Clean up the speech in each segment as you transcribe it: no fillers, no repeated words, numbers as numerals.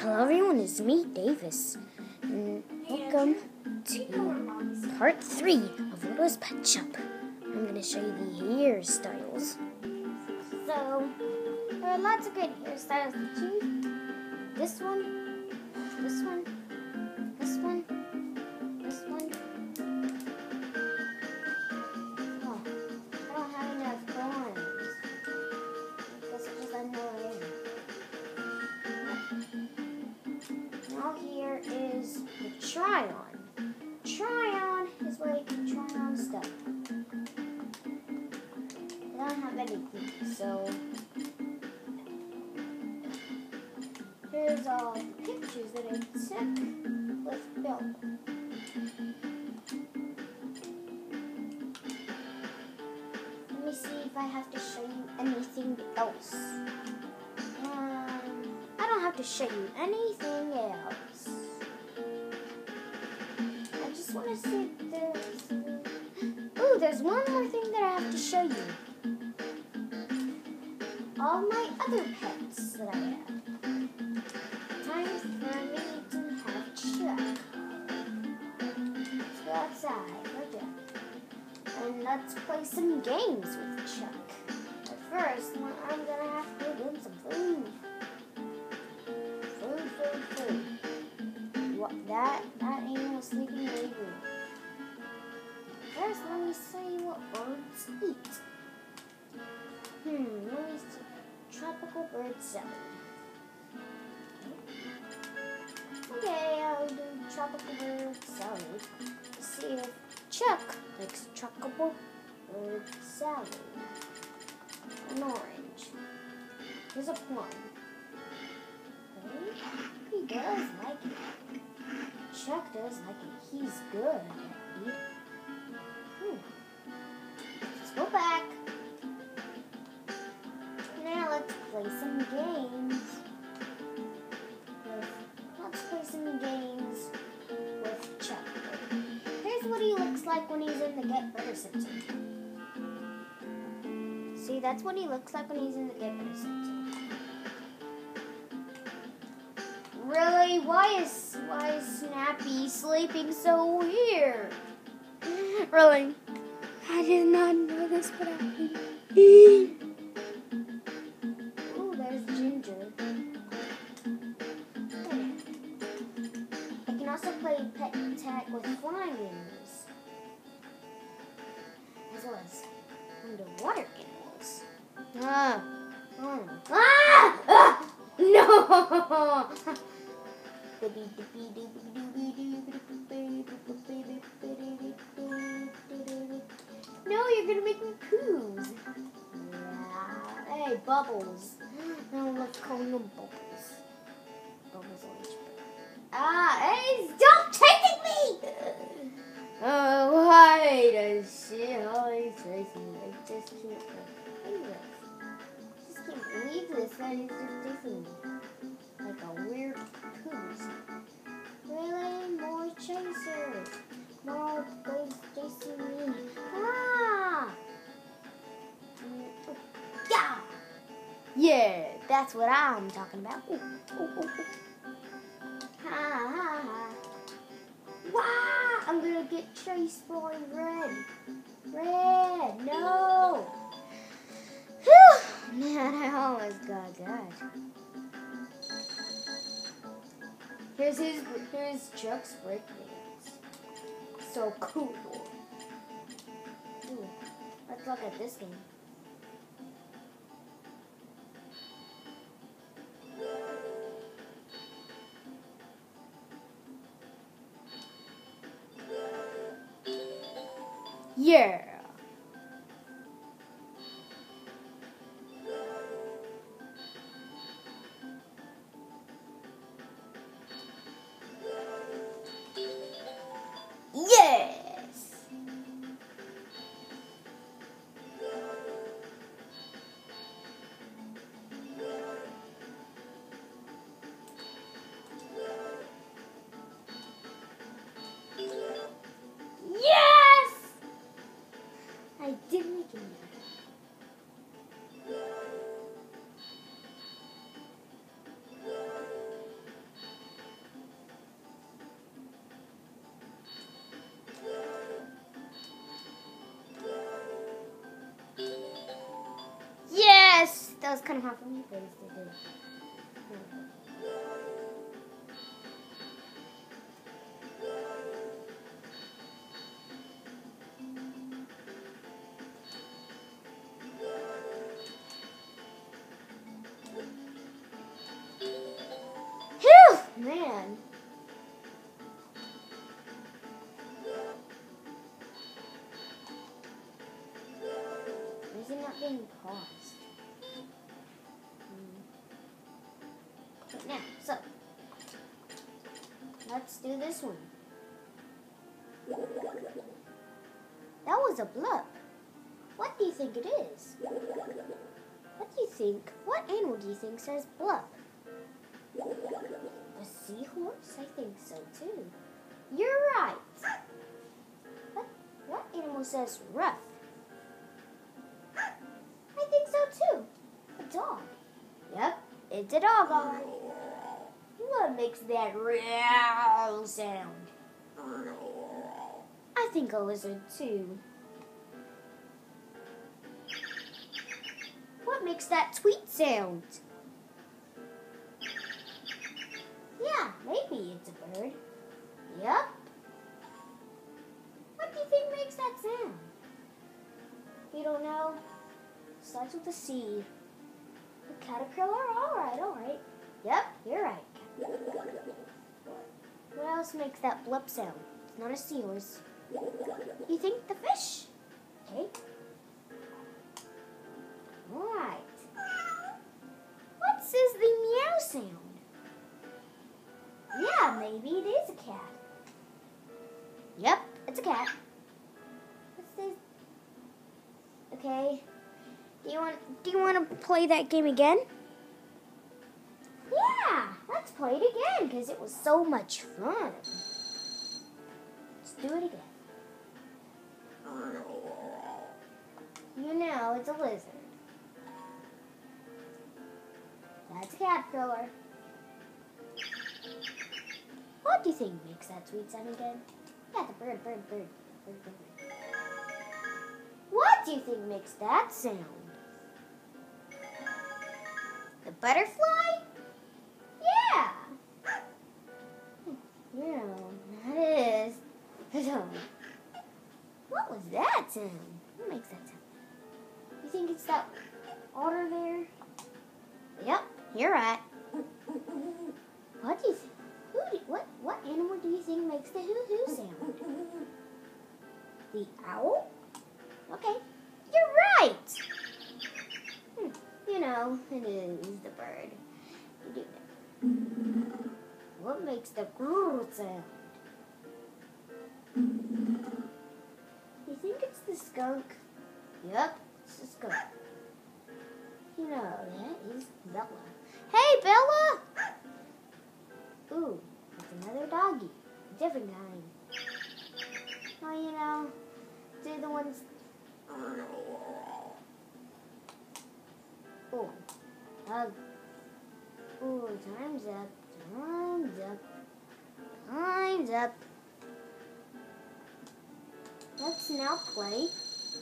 Hello everyone, it's me, Davis, and welcome to part 3 of Loto's Pet Shop. I'm going to show you the hairstyles. So, there are lots of good hairstyles to choose. This one, this one, this one, this one. Oh, I don't have enough coins. That's because I'm not in. Now here is the try-on. Try-on is where you can try on stuff. I don't have anything, so here's all the pictures that I took with Bill. Let me see if I have to show you anything else. I don't have to show you anything else. I just want to see if there's one more thing that I have to show you. All my other pets that I have. Time for me to have Chuck. Let's go outside, okay. And let's play some games with Chuck. But first, I'm gonna have to give him some food. Food. What? That animal sleeping really good. First, let me see what birds eat. Let me see. Tropical bird salad. Okay, I'll do tropical bird salad. Let's see if Chuck likes tropical bird salad. An orange. Here's a plum. Okay. He does like it. Chuck does like it. He's good at eating. Let's go back. Now let's play some games. Let's play some games with Chuck. Here's what he looks like when he's in the Get Better Center. See, that's what he looks like when he's in the Get Better Center. Really? Why is Snappy sleeping so weird? Really? I did not know this would happen. Ooh, there's Ginger. I can also play pet tag with flamingos, as well as underwater animals. No! No, you're gonna make me poos. Yeah. Hey, Bubbles. No, let's call him Bubbles. Bubbles orange. Hey, stop taking me! Why does she always chase me? I just can't believe this. I just can't believe this. That is just chasing me. Like a weird poos. Really? More chasers. More guys chasing me. Yeah! Yeah, that's what I'm talking about. Wow! I'm gonna get chased by Red. Red, no! Whew! Man, I almost got that. Here's Chuck's breakdance. So cool. Ooh, let's look at this game. Yeah. Yes. Yes. it's kind of hard for me to do. Phew! Man. Is it not being paused? Now, so let's do this one. That was a blip. What do you think it is? What do you think? What animal do you think says blip? A seahorse? I think so too. You're right. What animal says rough? I think so too. A dog. Yep, it's a dog, all right. What makes that row sound? I think a lizard too. What makes that tweet sound? Yeah, maybe it's a bird. Yep. What do you think makes that sound? You don't know? Starts with a C. A caterpillar? All right. Yep, you're right. What else makes that blip sound? It's not a seahorse. You think the fish? Okay. All right. What says the meow sound? Yeah, maybe it is a cat. Yep, it's a cat. What's this? Okay. Do you want to play that game again? Yeah, let's play it again because it was so much fun. Let's do it again. You know, it's a lizard. That's a caterpillar. What do you think makes that sweet sound again? Yeah, the bird. What do you think makes that sound? The butterfly? Yeah. Yeah, that is. What was that sound? What makes that sound? You think it's that otter there? Yep, you're right. What do you think? What animal do you think makes the hoo-hoo sound? The owl? Okay, you're right. You know, it is the bird. You do know. What makes the grrr sound? You think it's the skunk? Yep, it's the skunk. You know, that is Bella. Hey, Bella! Ooh, it's another doggy. Different kind. Oh, you know, they're the ones... Oh, hug. Ooh, time's up. Let's now play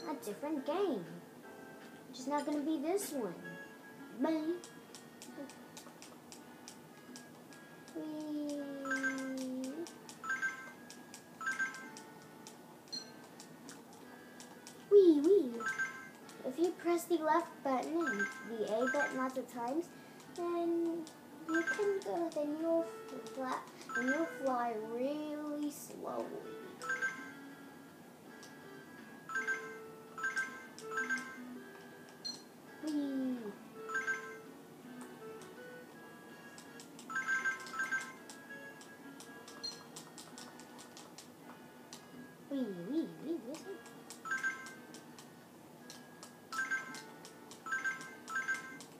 a different game. Which is not going to be this one. Bye. If you press the left button and the A button lots of times, then you can go. Then you'll fly really slowly. Whee! Listen.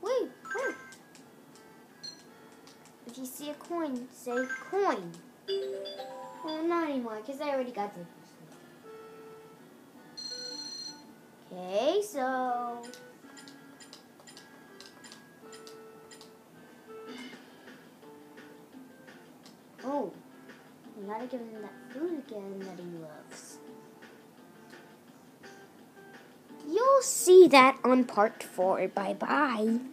Wait. If you see a coin, say coin. Well, not anymore, because I already got this. Okay, so... Oh, we gotta give him that food again that he loves. You'll see that on part 4. Bye-bye.